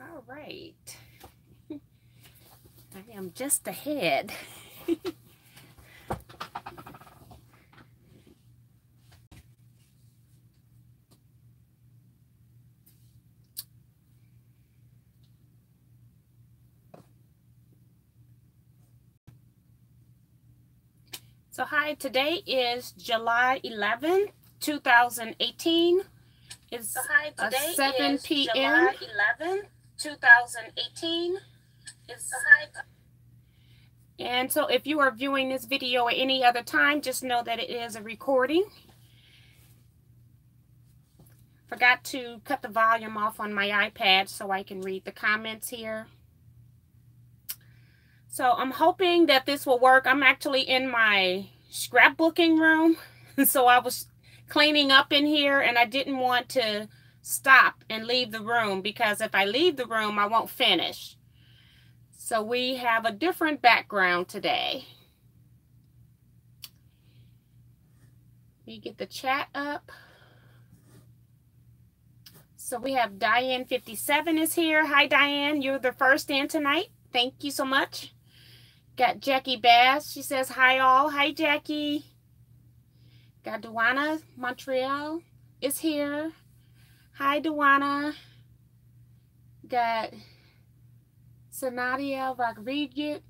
All right. I am just ahead. So hi, today is July 11th, 2018. It's 7 p.m. July 11th, 2018. And so if you are viewing this video at any other time, just know that it is a recording. Forgot to cut the volume off on my iPad so I can read the comments here. So I'm hoping that this will work. I'm actually in my scrapbooking room. So I was cleaning up in here and I didn't want to stop and leave the room, because if I leave the room, I won't finish. So we have a different background today. Let me get the chat up. So we have Diane57 is here. Hi, Diane. You're the first in tonight. Thank you so much. Got Jackie Bass. She says, hi, all. Hi, Jackie. Got Teajuana Montreal is here. Hi, Teajuana. Got Sanadia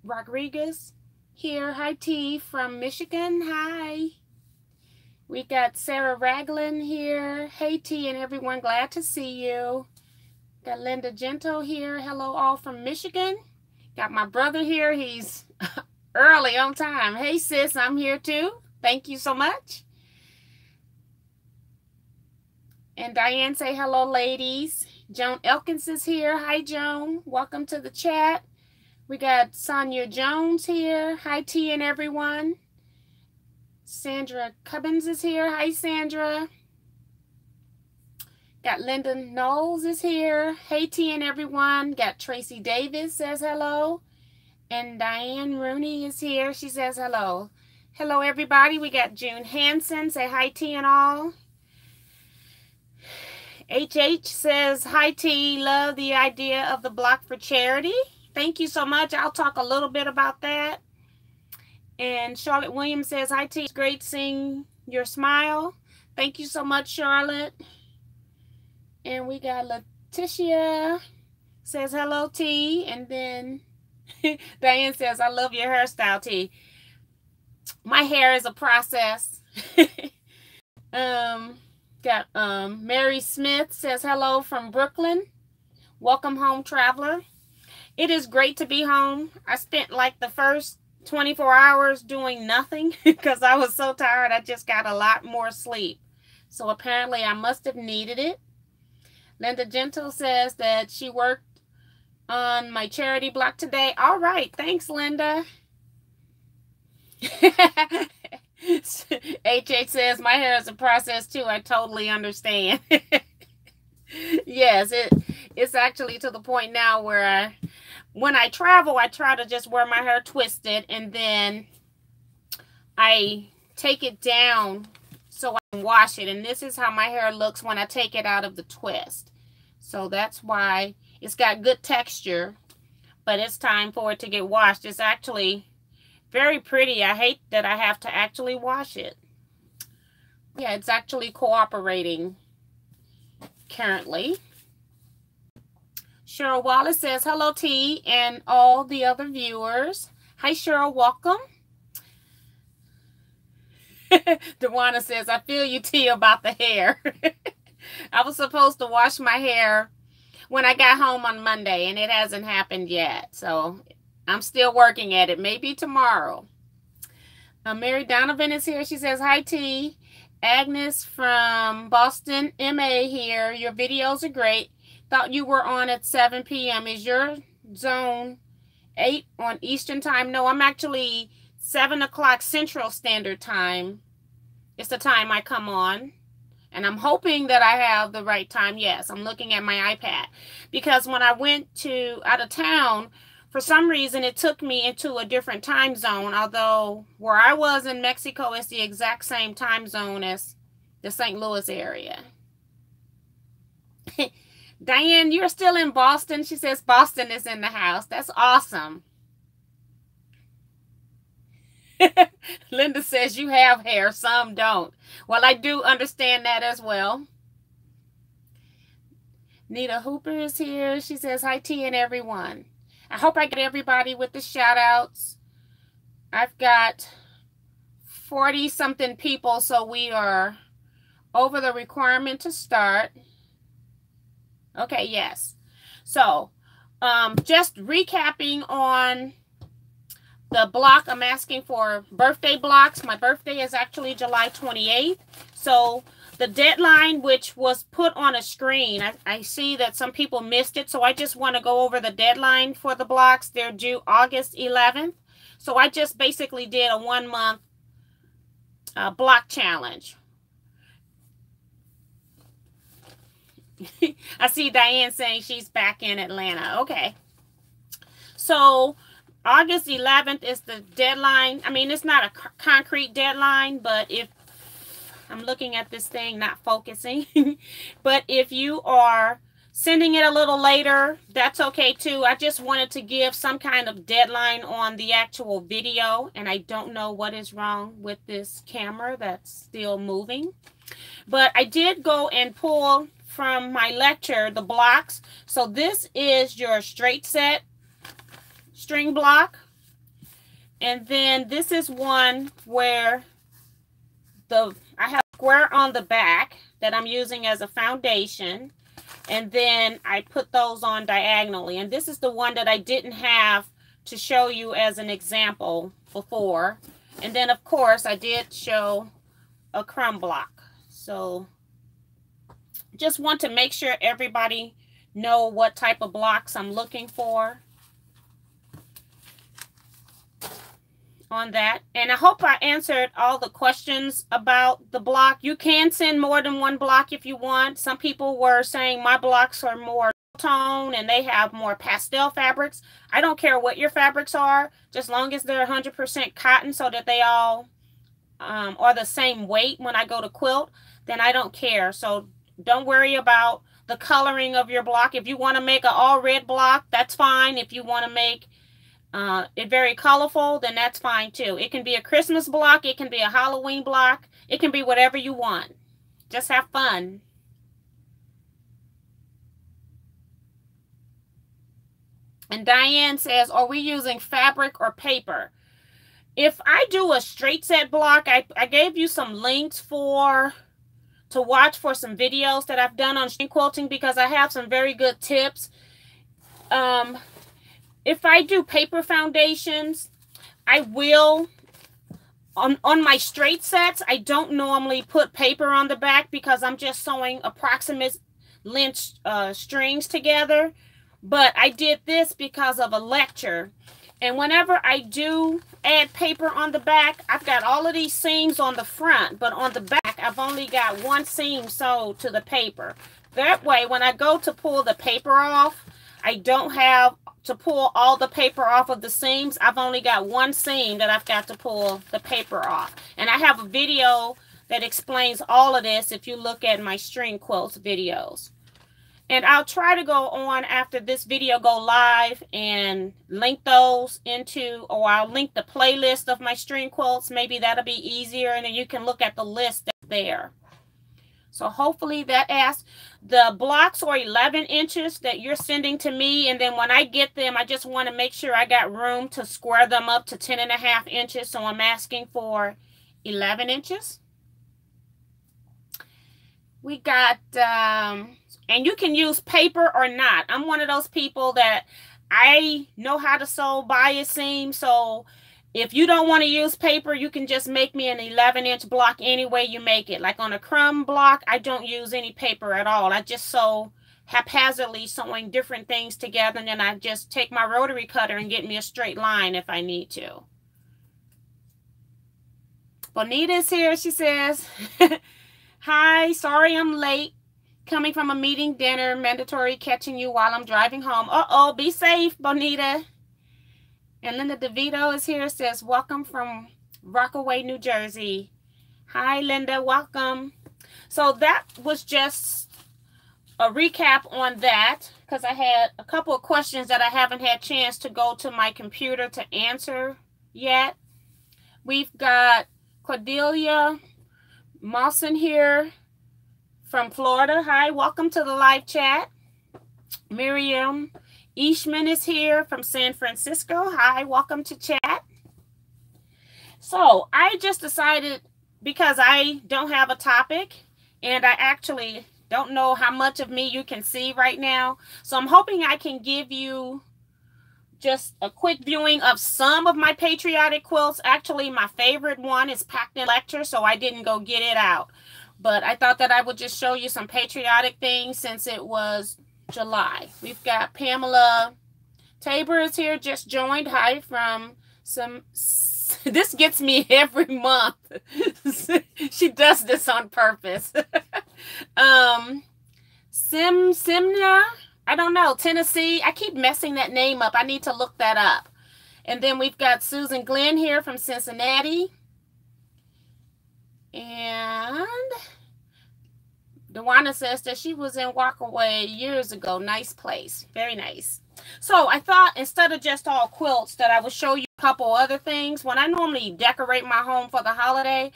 Rodriguez here. Hi, T from Michigan. Hi. We got Sarah Raglan here. Hey, T and everyone. Glad to see you. Got Linda Gento here. Hello, all from Michigan. Got my brother here. He's early on time. Hey, sis, I'm here too. Thank you so much. And Diane say hello, ladies. Joan Elkins is here. Hi, Joan. Welcome to the chat. We got Sonia Jones here. Hi, T and everyone. Sandra Cubbins is here. Hi, Sandra. Got Linda Knowles is here. Hey, T and everyone. Got Tracy Davis says hello. And Diane Rooney is here. She says hello. Hello, everybody. We got June Hansen. Say hi, T and all. HH says, hi, T. Love the idea of the block for charity. Thank you so much. I'll talk a little bit about that. And Charlotte Williams says, hi, T. It's great seeing your smile. Thank you so much, Charlotte. And we got Letitia says, hello, T. And then Diane says, I love your hairstyle, T. My hair is a process. Got Mary Smith says, hello from Brooklyn. Welcome home, traveler. It is great to be home. I spent like the first 24 hours doing nothing because I was so tired. I just got a lot more sleep. So apparently I must have needed it. Linda Gentle says that she worked on my charity block today. All right. Thanks, Linda. HH says, my hair is a process too. I totally understand. Yes, it's actually to the point now where when I travel, I try to just wear my hair twisted and then I take it down so I can wash it. And this is how my hair looks when I take it out of the twist. So that's why it's got good texture, but it's time for it to get washed. It's actually very pretty. I hate that I have to actually wash it. Yeah, it's actually cooperating currently. Cheryl Wallace says, hello, T, and all the other viewers. Hi, Cheryl. Welcome. Dewana says, I feel you, T, about the hair. I was supposed to wash my hair when I got home on Monday, and it hasn't happened yet. So I'm still working at it. Maybe tomorrow. Mary Donovan is here. She says, hi, T. Agnes from Boston, MA here. Your videos are great. Thought you were on at 7 p.m. Is your zone 8 on Eastern time? No, I'm actually 7 o'clock Central Standard Time. It's the time I come on. And I'm hoping that I have the right time. Yes, I'm looking at my iPad. Because when I went out of town, for some reason, it took me into a different time zone. Although where I was in Mexico is the exact same time zone as the St. Louis area. Diane, you're still in Boston? She says Boston is in the house. That's awesome. Linda says you have hair, some don't. Well, I do understand that as well. Nita Hooper is here. She says, hi, T and everyone. I hope I get everybody with the shout outs. I've got 40-something people, so we are over the requirement to start. Okay, yes. So, just recapping on the block, I'm asking for birthday blocks. My birthday is actually July 28th. So the deadline, which was put on a screen, I see that some people missed it. So I just want to go over the deadline for the blocks. They're due August 11th. So I just basically did a 1-month block challenge. I see Diane saying she's back in Atlanta. Okay. So August 11th is the deadline. I mean, it's not a concrete deadline, but if I'm looking at this thing, not focusing, but if you are sending it a little later, that's okay too. I just wanted to give some kind of deadline on the actual video, and I don't know what is wrong with this camera that's still moving. But I did go and pull from my lecture the blocks. So this is your straight set string block, and then this is one where I have a square on the back that I'm using as a foundation, and then I put those on diagonally, and this is the one that I didn't have to show you as an example before. And then of course I did show a crumb block. So just want to make sure everybody know what type of blocks I'm looking for on that. And I hope I answered all the questions about the block. You can send more than one block if you want. Some people were saying my blocks are more tone and they have more pastel fabrics. I don't care what your fabrics are, just long as they're 100% cotton so that they all are the same weight when I go to quilt, then I don't care. So don't worry about the coloring of your block. If you want to make an all red block, that's fine. If you want to make it very colorful, then that's fine too. It can be a Christmas block, it can be a Halloween block, it can be whatever you want. Just have fun. And Diane says, are we using fabric or paper? If I do a straight set block, I gave you some links to watch for some videos that I've done on string quilting, because I have some very good tips. If I do paper foundations, I will, on my straight sets, I don't normally put paper on the back because I'm just sewing approximate length strings together. But I did this because of a lecture. And whenever I do add paper on the back, I've got all of these seams on the front, but on the back, I've only got one seam sewed to the paper. That way, when I go to pull the paper off, I don't have to pull all the paper off of the seams. I've only got one seam that I've got to pull the paper off. And I have a video that explains all of this if you look at my string quilts videos. And I'll try to go on after this video go live and link those into, or I'll link the playlist of my string quilts. Maybe that'll be easier, and then you can look at the list that's there. So hopefully that asks. The blocks are 11 inches that you're sending to me, and then when I get them, I just want to make sure I got room to square them up to 10.5 inches. So I'm asking for 11 inches. We got, and you can use paper or not. I'm one of those people that I know how to sew bias seam. So if you don't want to use paper, you can just make me an 11-inch block any way you make it. Like on a crumb block, I don't use any paper at all. I just sew haphazardly, sewing different things together, and then I just take my rotary cutter and get me a straight line if I need to. Bonita's here, she says. Hi, sorry I'm late. Coming from a meeting, dinner, mandatory catching you while I'm driving home. Uh-oh, be safe, Bonita. And Linda DeVito is here, says, welcome from Rockaway, New Jersey. Hi, Linda, welcome. So that was just a recap on that because I had a couple of questions that I haven't had a chance to go to my computer to answer yet. We've got Cordelia Mawson here from Florida. Hi, welcome to the live chat. Miriam Ishman is here from San Francisco. Hi, welcome to chat. So I just decided, because I don't have a topic and I actually don't know how much of me you can see right now. So I'm hoping I can give you just a quick viewing of some of my patriotic quilts. Actually, my favorite one is packed in lecture, so I didn't go get it out. But I thought that I would just show you some patriotic things since it was July. We've got Pamela Tabor is here, just joined. Hi from some... This gets me every month. She does this on purpose. Simna, I don't know, Tennessee. I keep messing that name up. I need to look that up. And then we've got Susan Glenn here from Cincinnati. And Dewana says that she was in Walkaway years ago. Nice place. Very nice. So I thought instead of just all quilts that I would show you a couple other things. When I normally decorate my home for the holiday,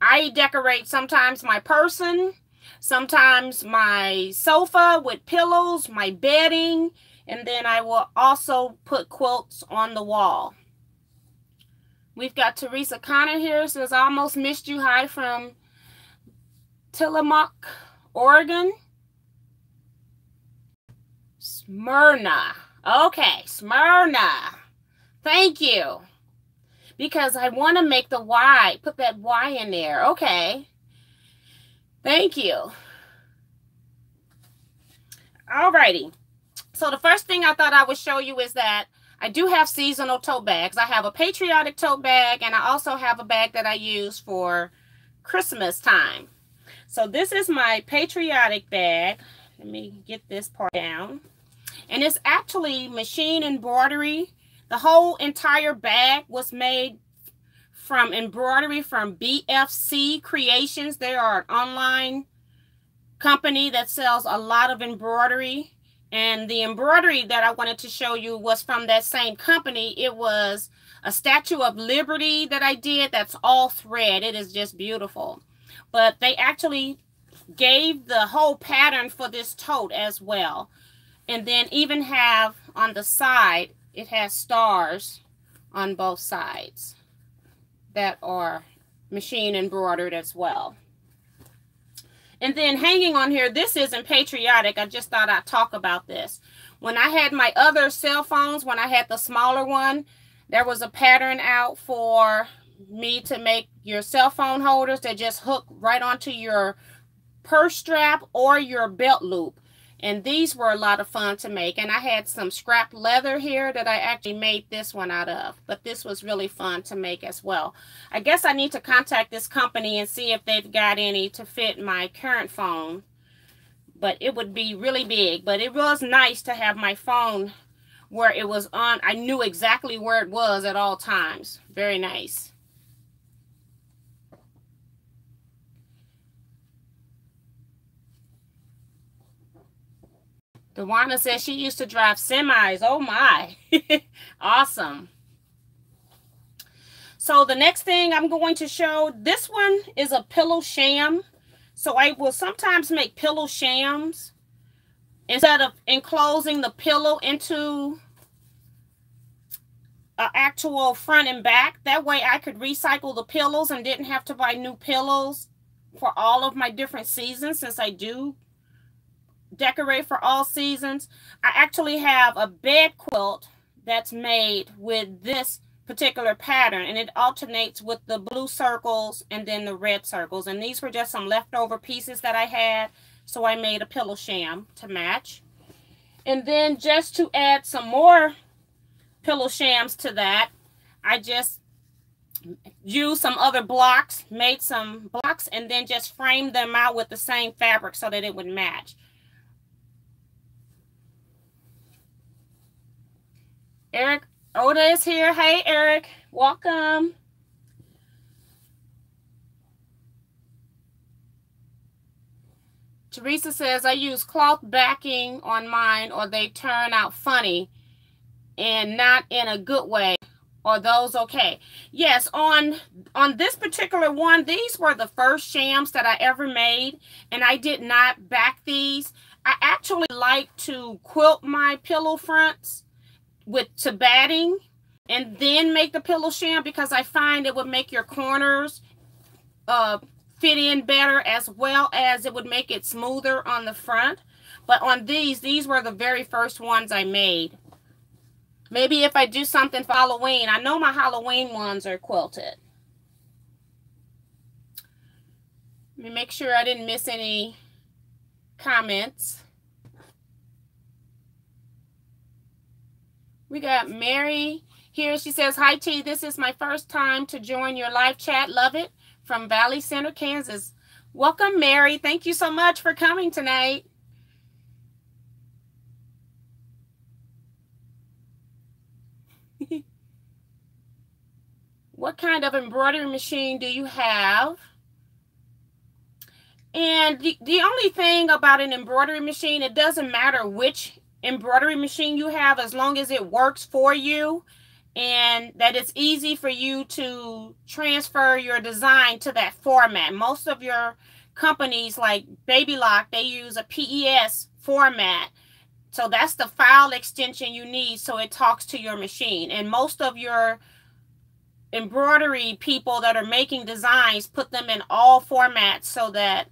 I decorate sometimes my person, sometimes my sofa with pillows, my bedding, and then I will also put quilts on the wall. We've got Teresa Connor here, says, I almost missed you. Hi from Tillamook, Oregon. Smyrna. Okay, Smyrna. Thank you. Because I want to make the Y, put that Y in there. Okay. Thank you. Alrighty. So the first thing I thought I would show you is that I do have seasonal tote bags. I have a patriotic tote bag, and I also have a bag that I use for Christmas time. So this is my patriotic bag. Let me get this part down. And it's actually machine embroidery. The whole entire bag was made from embroidery from BFC Creations. They are an online company that sells a lot of embroidery. And the embroidery that I wanted to show you was from that same company. It was a Statue of Liberty that I did. That's all thread. It is just beautiful. But they actually gave the whole pattern for this tote as well. And then even have on the side, it has stars on both sides that are machine embroidered as well. And then hanging on here, this isn't patriotic. I just thought I'd talk about this. When I had my other cell phones, when I had the smaller one, there was a pattern out for me to make your cell phone holders that just hook right onto your purse strap or your belt loop. And these were a lot of fun to make. And I had some scrap leather here that I actually made this one out of. But this was really fun to make as well. I guess I need to contact this company and see if they've got any to fit my current phone. But it would be really big. But it was nice to have my phone where it was on. I knew exactly where it was at all times. Very nice. Dewana says she used to drive semis. Oh my. Awesome. So the next thing I'm going to show, this one is a pillow sham. So I will sometimes make pillow shams instead of enclosing the pillow into an actual front and back. That way I could recycle the pillows and didn't have to buy new pillows for all of my different seasons, since I do decorate for all seasons. I actually have a bed quilt that's made with this particular pattern, and it alternates with the blue circles and then the red circles. And these were just some leftover pieces that I had, so I made a pillow sham to match. And then just to add some more pillow shams to that, I just used some other blocks, made some blocks, and then just framed them out with the same fabric so that it would match. Eric Oda is here. Hey, Eric. Welcome. Teresa says, I use cloth backing on mine or they turn out funny and not in a good way. Are those okay? Yes, on this particular one, these were the first shams that I ever made, and I did not back these. I actually like to quilt my pillow fronts to batting and then make the pillow sham, because I find it would make your corners fit in better, as well as it would make it smoother on the front. But on these were the very first ones I made. Maybe if I do something for Halloween. I know my Halloween ones are quilted. Let me make sure I didn't miss any comments. We got Mary here. She says, hi T, this is my first time to join your live chat. Love it. From Valley Center, Kansas. Welcome, Mary. Thank you so much for coming tonight. What kind of embroidery machine do you have? And the only thing about an embroidery machine, it doesn't matter which embroidery machine you have, as long as it works for you and that it's easy for you to transfer your design to that format. Most of your companies like Baby Lock, they use a PES format. So that's the file extension you need so it talks to your machine. And most of your embroidery people that are making designs put them in all formats so that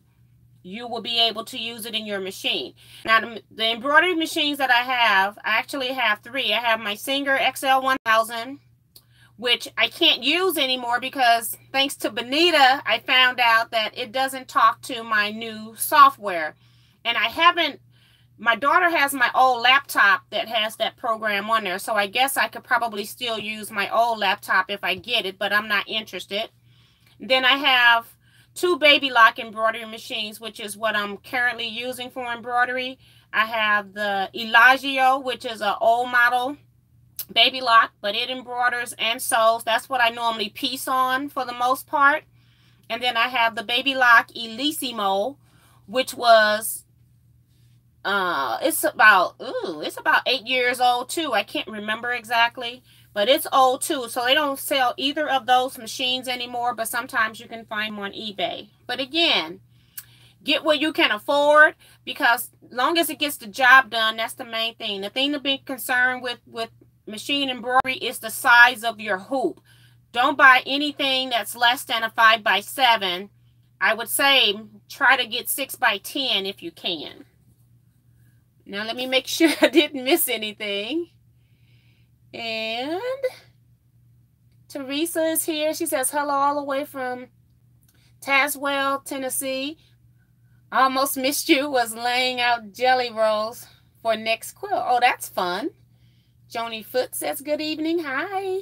you will be able to use it in your machine. Now, the embroidery machines that I actually have three. I have my Singer XL1000, which I can't use anymore because thanks to Benita, I found out that it doesn't talk to my new software. And my daughter has my old laptop that has that program on there. So I guess I could probably still use my old laptop if I get it, but I'm not interested. Then I have two Baby Lock embroidery machines, which is what I'm currently using for embroidery. I have the Elagio, which is an old model Baby Lock, but it embroiders and sews. That's what I normally piece on for the most part. And then I have the Baby Lock Elissimo, which was it's about 8 years old too. I can't remember exactly, but it's old too. So they don't sell either of those machines anymore, but sometimes you can find them on eBay. But again, get what you can afford, because long as it gets the job done, that's the main thing. The thing to be concerned with machine embroidery is the size of your hoop. Don't buy anything that's less than a 5x7. I would say try to get 6x10 if you can. Now let me make sure I didn't miss anything. And Teresa is here. She says, hello all the way from Tazewell, Tennessee. Almost missed you. Was laying out jelly rolls for next quilt. Oh, that's fun. Joni Foot says, good evening. Hi.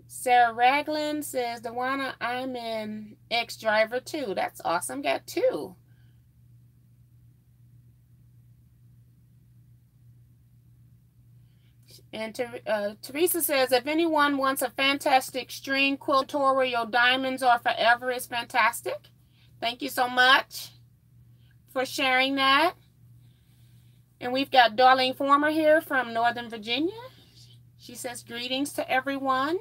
Sarah Ragland says, Dewana, I'm an ex-driver too. That's awesome. Got two. And Teresa says, if anyone wants a fantastic string quilt tutorial, diamonds are forever is fantastic. Thank you so much for sharing that. And we've got Darlene Former here from Northern Virginia. She says, greetings to everyone.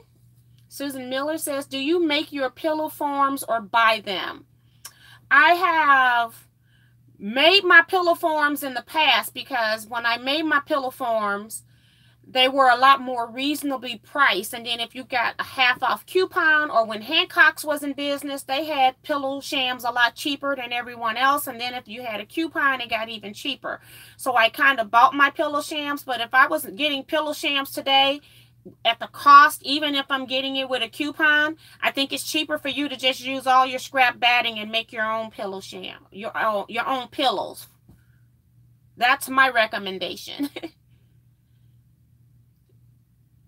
Susan Miller says, do you make your pillow forms or buy them? I have made my pillow forms in the past, because when I made my pillow forms, they were a lot more reasonably priced. And then if you got a half off coupon, or when Hancock's was in business, they had pillow shams a lot cheaper than everyone else. And then if you had a coupon, it got even cheaper. So I kind of bought my pillow shams. But if I wasn't getting pillow shams today at the cost, even if I'm getting it with a coupon, I think it's cheaper for you to just use all your scrap batting and make your own pillow sham, your own pillows. That's my recommendation.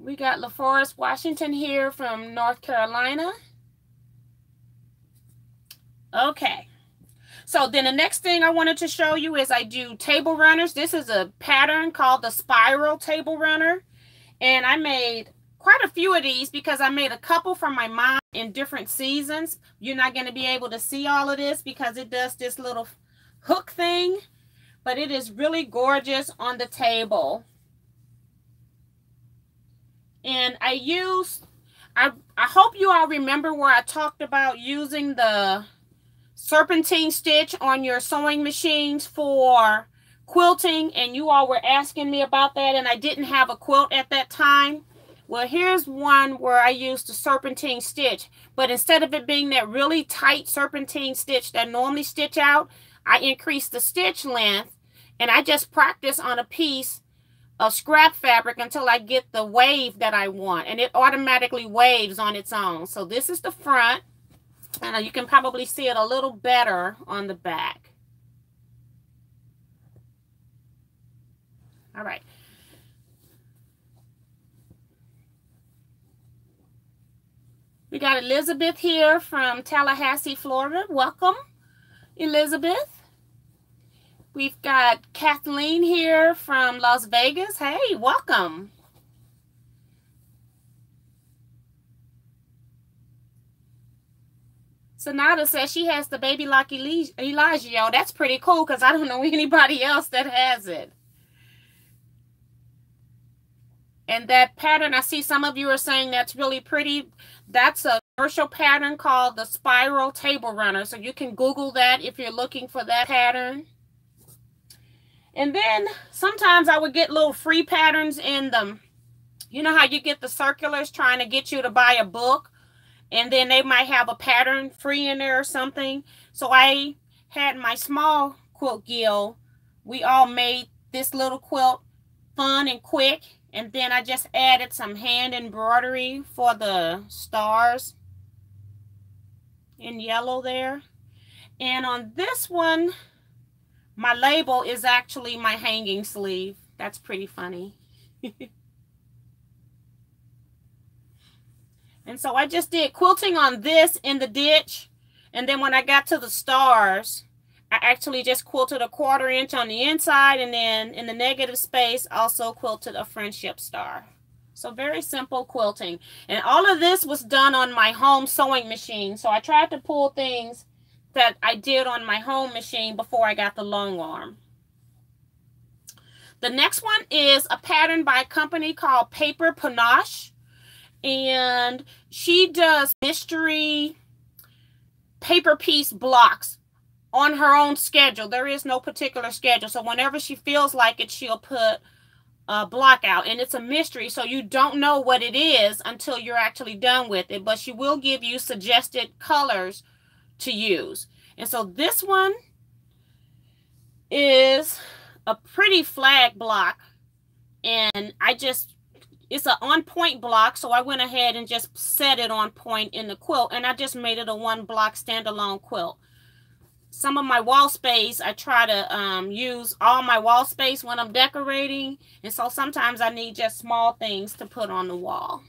We got LaForest Washington here from North Carolina. Okay. So then the next thing I wanted to show you is I do table runners. This is a pattern called the spiral table runner. And I made quite a few of these because I made a couple for my mom in different seasons. You're not going to be able to see all of this because it does this little hook thing, but it is really gorgeous on the table. And I hope you all remember where I talked about using the serpentine stitch on your sewing machines for quilting, and you all were asking me about that, and I didn't have a quilt at that time. Well, here's one where I used the serpentine stitch, but instead of it being that really tight serpentine stitch that I normally stitch out, I increased the stitch length, and I just practice on a piece of scrap fabric until I get the wave that I want, and it automatically waves on its own. So this is the front, and you can probably see it a little better on the back. All right. We got Elizabeth here from Tallahassee, Florida. Welcome, Elizabeth. We've got Kathleen here from Las Vegas. Hey, welcome. Sonata says she has the baby lock Elijah. Yo, that's pretty cool because I don't know anybody else that has it. And that pattern, I see some of you are saying that's really pretty. That's a commercial pattern called the Spiral Table Runner. So you can Google that if you're looking for that pattern. And then sometimes I would get little free patterns in them. You know how you get the circulars trying to get you to buy a book, and then they might have a pattern free in there or something. So I had my small quilt guild. We all made this little quilt fun and quick. And then I just added some hand embroidery for the stars in yellow there. And on this one, my label is actually my hanging sleeve. That's pretty funny. And so I just did quilting on this in the ditch. And then when I got to the stars, I actually just quilted a 1/4 inch on the inside, and then in the negative space also quilted a friendship star. So very simple quilting. And all of this was done on my home sewing machine. So I tried to pull things that I did on my home machine before I got the long arm. The next one is a pattern by a company called Paper Panache. And she does mystery paper piece blocks on her own schedule. There is no particular schedule. So whenever she feels like it, she'll put a block out. And it's a mystery, so you don't know what it is until you're actually done with it. But she will give you suggested colors to use. And so this one is a pretty flag block. And it's an on-point block, so I went ahead and just set it on point in the quilt. And I just made it a 1-block standalone quilt. Some of my wall space, I try to use all my wall space when I'm decorating. And so sometimes I need just small things to put on the wall.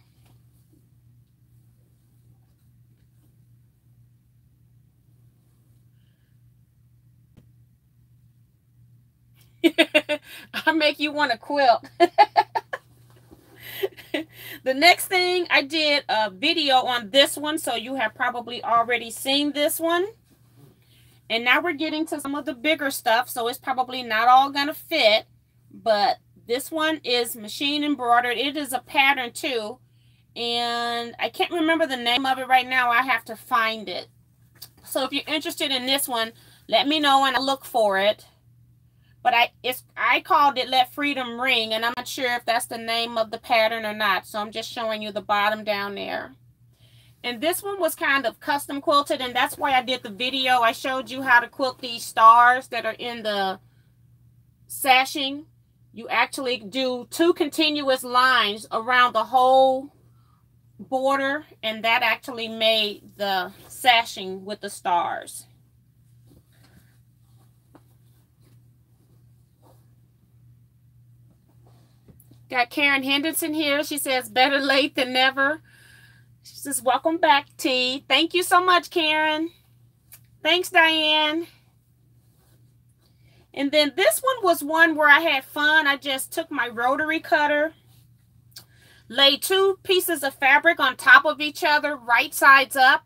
I make you want to quilt. The next thing, I did a video on this one, so you have probably already seen this one. And now we're getting to some of the bigger stuff, so it's probably not all going to fit. But this one is machine embroidered. It is a pattern too. And I can't remember the name of it right now. I have to find it. So if you're interested in this one, let me know and I'll look for it. But I called it Let Freedom Ring, and I'm not sure if that's the name of the pattern or not. So I'm just showing you the bottom down there. And this one was kind of custom quilted, and that's why I did the video. I showed you how to quilt these stars that are in the sashing. You actually do 2 continuous lines around the whole border, and that actually made the sashing with the stars. Got Karen Henderson here. She says, better late than never. She says, welcome back, T. Thank you so much, Karen. Thanks, Diane. And then this one was one where I had fun. I just took my rotary cutter, lay 2 pieces of fabric on top of each other, right sides up,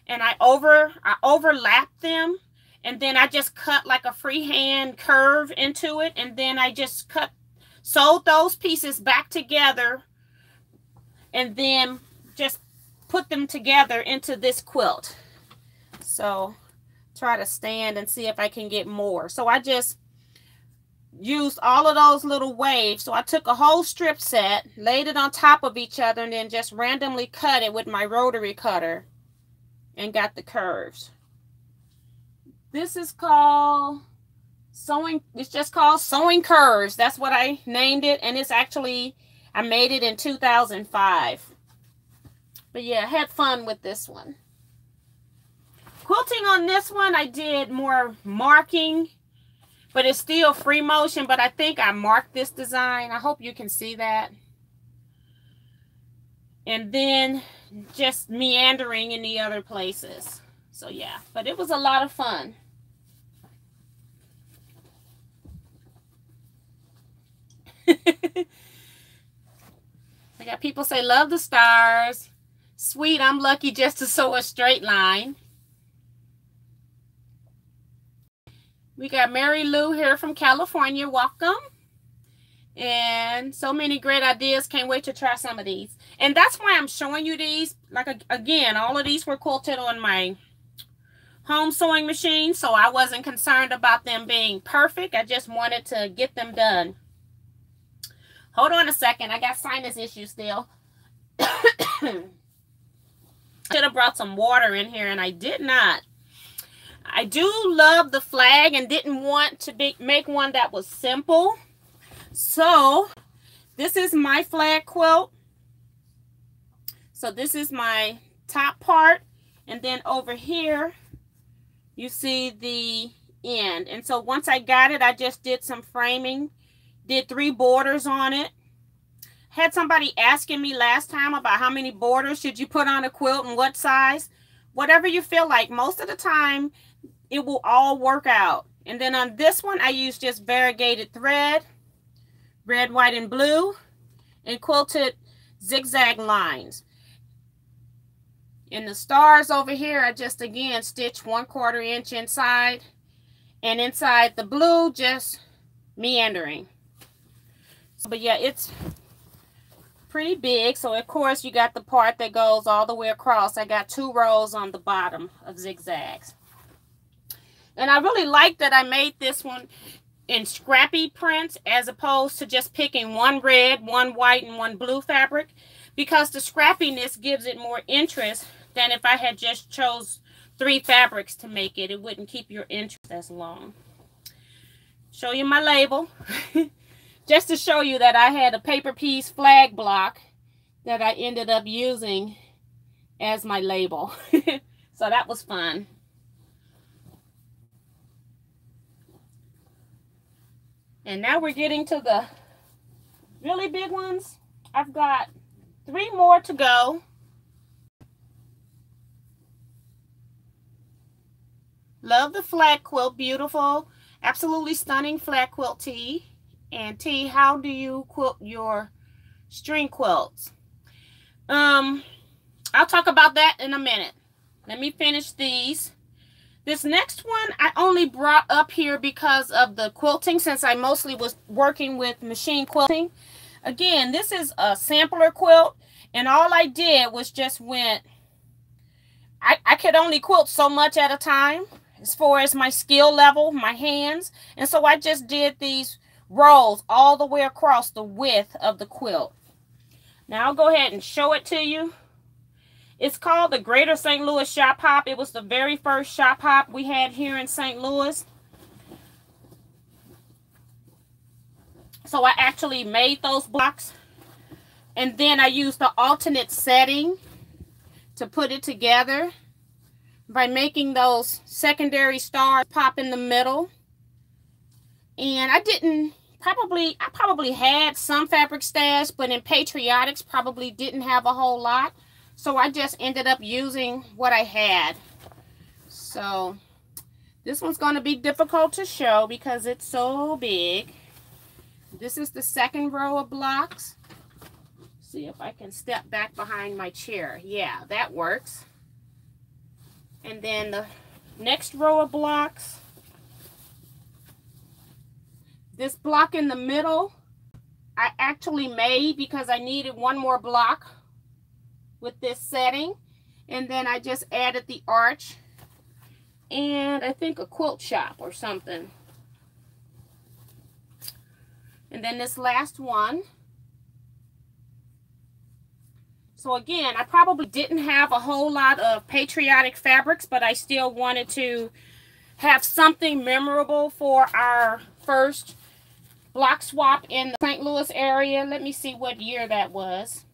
and I overlap them, and then I just cut like a freehand curve into it, and then I just sewed those pieces back together, and then just put them together into this quilt. So try to stand and see if I can get more. So I just used all of those little waves. So I took a whole strip set, laid it on top of each other, and then just randomly cut it with my rotary cutter and got the curves. This is called sewing. It's just called Sewing Curves. That's what I named it, and it's actually, I made it in 2005. But yeah, I had fun with this one. Quilting on this one, I did more marking, but it's still free motion, but I think I marked this design. I hope you can see that. And then just meandering in the other places. So yeah, but it was a lot of fun. I got people say, love the stars. Sweet, I'm lucky just to sew a straight line. We got Mary Lou here from California. Welcome. And so many great ideas. Can't wait to try some of these. And that's why I'm showing you these. Like, again, all of these were quilted on my home sewing machine, so I wasn't concerned about them being perfect. I just wanted to get them done. Hold on a second. I got sinus issues still. Should have brought some water in here, and I did not. I do love the flag and didn't want to make one that was simple. So this is my flag quilt. So this is my top part, and then over here you see the end. And so once I got it, I just did some framing, did 3 borders on it. Had somebody asking me last time about how many borders should you put on a quilt and what size. Whatever you feel like. Most of the time it will all work out. And then on this one I used just variegated thread, red, white, and blue, and quilted zigzag lines. In the stars over here, I just again stitched 1/4 inch inside, and inside the blue just meandering. But yeah, it's pretty big. So of course you got the part that goes all the way across. I got 2 rows on the bottom of zigzags. And I really like that I made this one in scrappy prints as opposed to just picking 1 red, 1 white, and 1 blue fabric, because the scrappiness gives it more interest than if I had just chose 3 fabrics to make it. It wouldn't keep your interest as long. Show you my label. Just to show you that I had a paper piece flag block that I ended up using as my label. So that was fun. And now we're getting to the really big ones. I've got 3 more to go. Love the flag quilt. Beautiful. Absolutely stunning flag quilt tee. And T, how do you quilt your string quilts? I'll talk about that in a minute. Let me finish these. This next one I only brought up here because of the quilting, since I mostly was working with machine quilting. Again, this is a sampler quilt, and all I did was just went, I could only quilt so much at a time as far as my skill level, my hands, and so I just did these rows all the way across the width of the quilt. Now I'll go ahead and show it to you. It's called the Greater St. Louis Shop Hop. It was the very first shop hop we had here in St. Louis. So I actually made those blocks, and then I used the alternate setting to put it together by making those secondary stars pop in the middle. And I probably had some fabric stash, but in Patriotics probably didn't have a whole lot. So I just ended up using what I had. So this one's going to be difficult to show because it's so big. This is the second row of blocks. See if I can step back behind my chair. Yeah, that works. And then the next row of blocks, this block in the middle, I actually made because I needed one more block with this setting. And then I just added the arch and I think a quilt shop or something. And then this last one. So again, I probably didn't have a whole lot of Patriotic fabrics, but I still wanted to have something memorable for our first block swap in the St. Louis area. Let me see what year that was.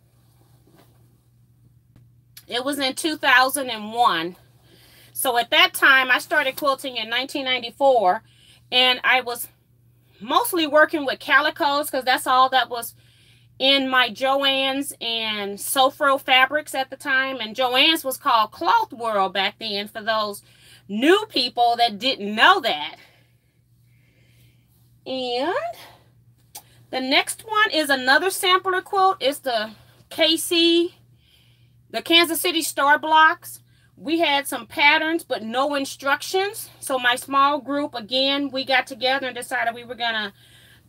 It was in 2001. So at that time, I started quilting in 1994, and I was mostly working with calicos because that's all that was in my Joann's and Sofro fabrics at the time. And Joann's was called Cloth World back then for those new people that didn't know that. And the next one is another sampler quilt. It's the KC, the Kansas City Star Blocks. We had some patterns but no instructions. So my small group, again, we got together and decided we were gonna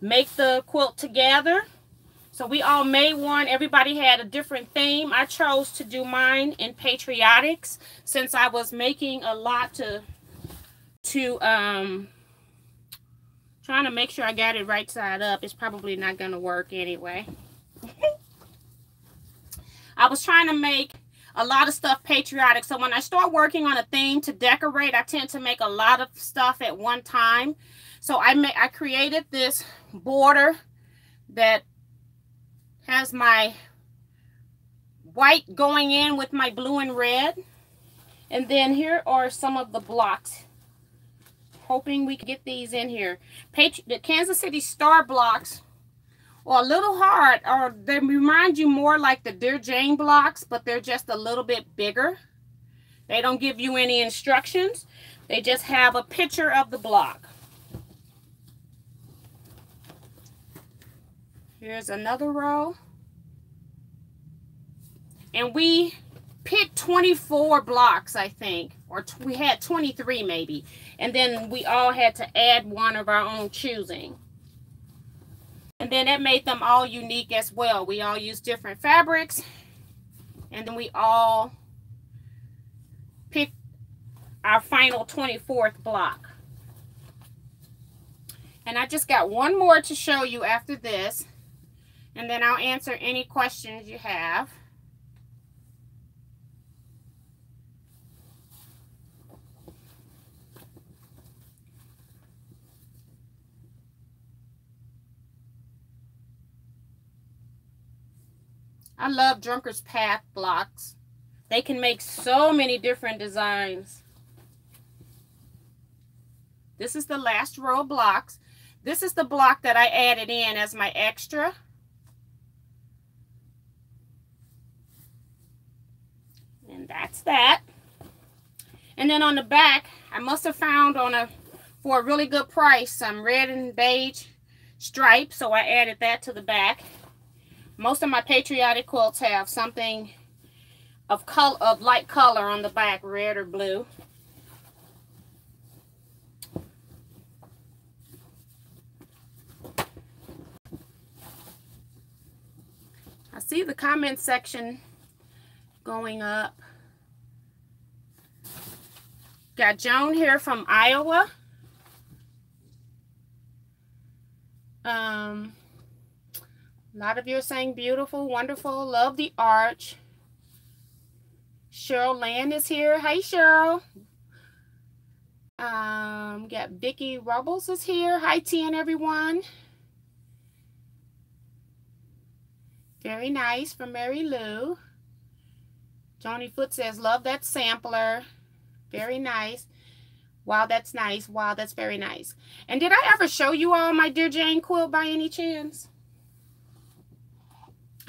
make the quilt together. So we all made one. Everybody had a different theme. I chose to do mine in Patriotics since I was making a lot trying to make sure I got it right side up. It's probably not going to work anyway. I was trying to make a lot of stuff patriotic. So when I start working on a theme to decorate, I tend to make a lot of stuff at one time. So I created this border that has my white going in with my blue and red. And then here are some of the blocks. Hoping we can get these in here. The Kansas City Star blocks are a little hard, or they remind you more like the Dear Jane blocks, but they're just a little bit bigger. They don't give you any instructions. They just have a picture of the block. Here's another row. And we picked 24 blocks, I think. Or we had 23 maybe. And then we all had to add one of our own choosing. And then that made them all unique as well. We all used different fabrics. And then we all picked our final 24th block. And I just got one more to show you after this. And then I'll answer any questions you have. I love Drunkard's Path blocks. They can make so many different designs. This is the last row of blocks. This is the block that I added in as my extra. And that's that. And then on the back, I must have found for a really good price some red and beige stripes, so I added that to the back. Most of my patriotic quilts have something of light color on the back, red or blue. I see the comment section going up. Got Joan here from Iowa. A lot of you are saying beautiful, wonderful, love the arch. Cheryl Land is here. Hey, Cheryl. Got Vicki Rubbles is here. Hi, TN, everyone. Very nice from Mary Lou. Johnny Foot says, love that sampler. Very nice. Wow, that's nice. Wow, that's very nice. And did I ever show you all my Dear Jane quilt by any chance?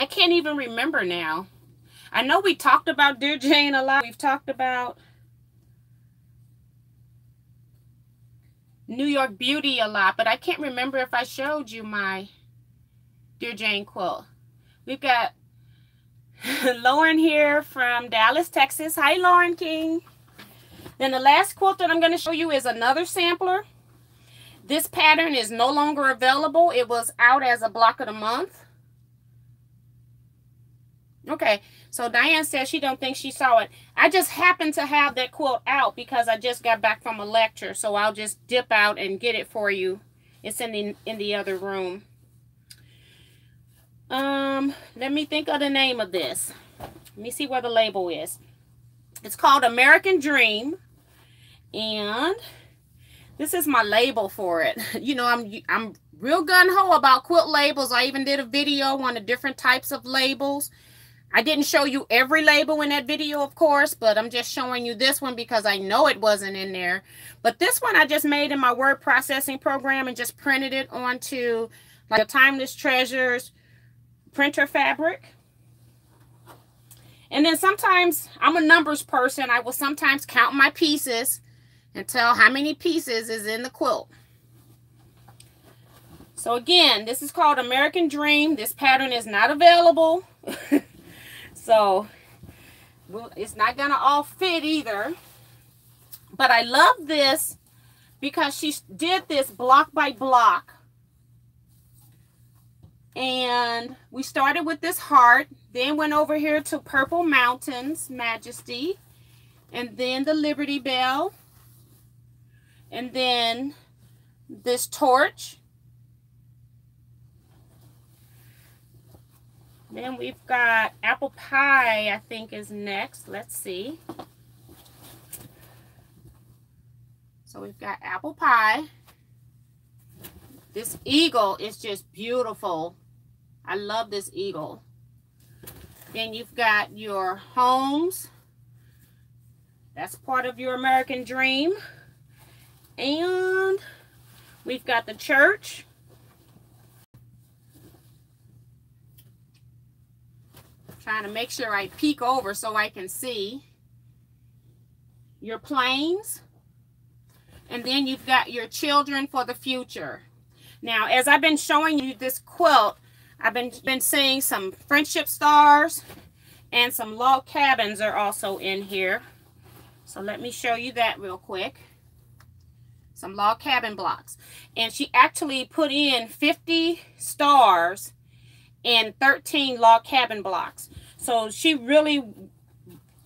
I can't even remember now. I know we talked about Dear Jane a lot. We've talked about New York Beauty a lot, but I can't remember if I showed you my Dear Jane quilt. We've got Lauren here from Dallas, Texas. Hi, Lauren King. Then the last quilt that I'm going to show you is another sampler. This pattern is no longer available. It was out as a block of the month. Okay, so Diane says she don't think she saw it. I just happened to have that quilt out because I just got back from a lecture, so I'll just dip out and get it for you. It's in the other room. Let me think of the name of this. Let me see where the label is. It's called American Dream, and this is my label for it. You know, I'm real gung-ho about quilt labels. I even did a video on the different types of labels. I didn't show you every label in that video, of course, but I'm just showing you this one because I know it wasn't in there. But this one I just made in my word processing program and just printed it onto like a Timeless Treasures printer fabric. And then sometimes, I'm a numbers person. I will sometimes count my pieces and tell how many pieces is in the quilt. So again, this is called American Dream. This pattern is not available. So, well, it's not going to all fit either. But I love this because she did this block by block. And we started with this heart. Then went over here to Purple Mountains, Majesty. And then the Liberty Bell. And then this torch. Then we've got Apple Pie, I think, is next. Let's see. So we've got Apple Pie. This eagle is just beautiful. I love this eagle. Then you've got your homes. That's part of your American Dream. And we've got the church. Trying to make sure I peek over so I can see. Your planes. And then you've got your children for the future. Now, as I've been showing you this quilt, I've been seeing some friendship stars and some log cabins are also in here. So let me show you that real quick. Some log cabin blocks. And she actually put in 50 stars and 13 log cabin blocks. So she really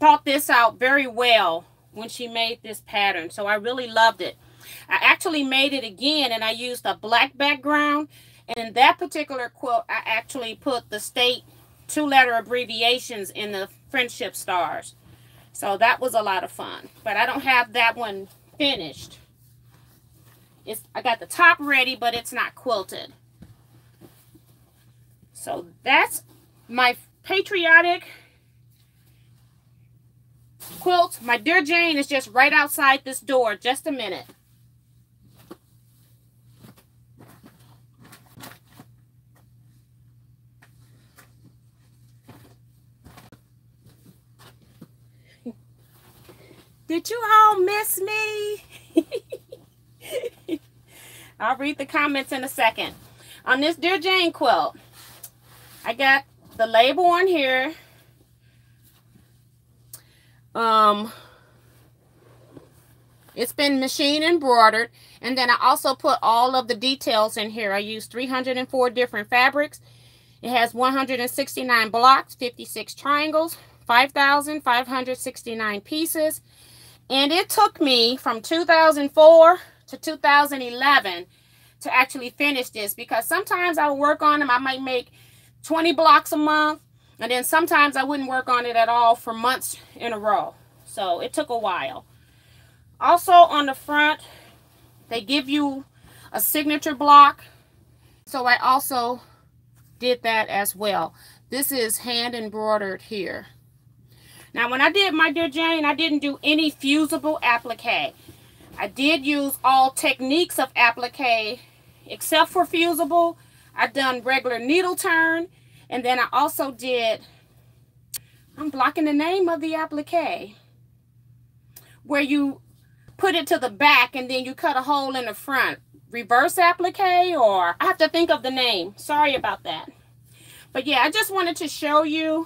thought this out very well when she made this pattern. So I really loved it. I actually made it again and I used a black background. And in that particular quilt, I actually put the state 2-letter abbreviations in the friendship stars. So that was a lot of fun. But I don't have that one finished. I got the top ready, but it's not quilted. So that's my Patriotic quilt. My Dear Jane is just right outside this door. Just a minute. Did you all miss me? I'll read the comments in a second. On this Dear Jane quilt, I got the label on here. It's been machine embroidered. And then I also put all of the details in here. I used 304 different fabrics. It has 169 blocks, 56 triangles, 5,569 pieces. And it took me from 2004 to 2011 to actually finish this, because sometimes I would work on them. I might make 20 blocks a month, and then sometimes I wouldn't work on it at all for months in a row. So it took a while. Also on the front, they give you a signature block. So I also did that as well. This is hand embroidered here. Now when I did my Dear Jane, I didn't do any fusible applique. I did use all techniques of applique except for fusible. I done regular needle turn, and then I also did, I'm blocking the name of the applique, where you put it to the back and then you cut a hole in the front. Reverse applique, or I have to think of the name. Sorry about that. But yeah, I just wanted to show you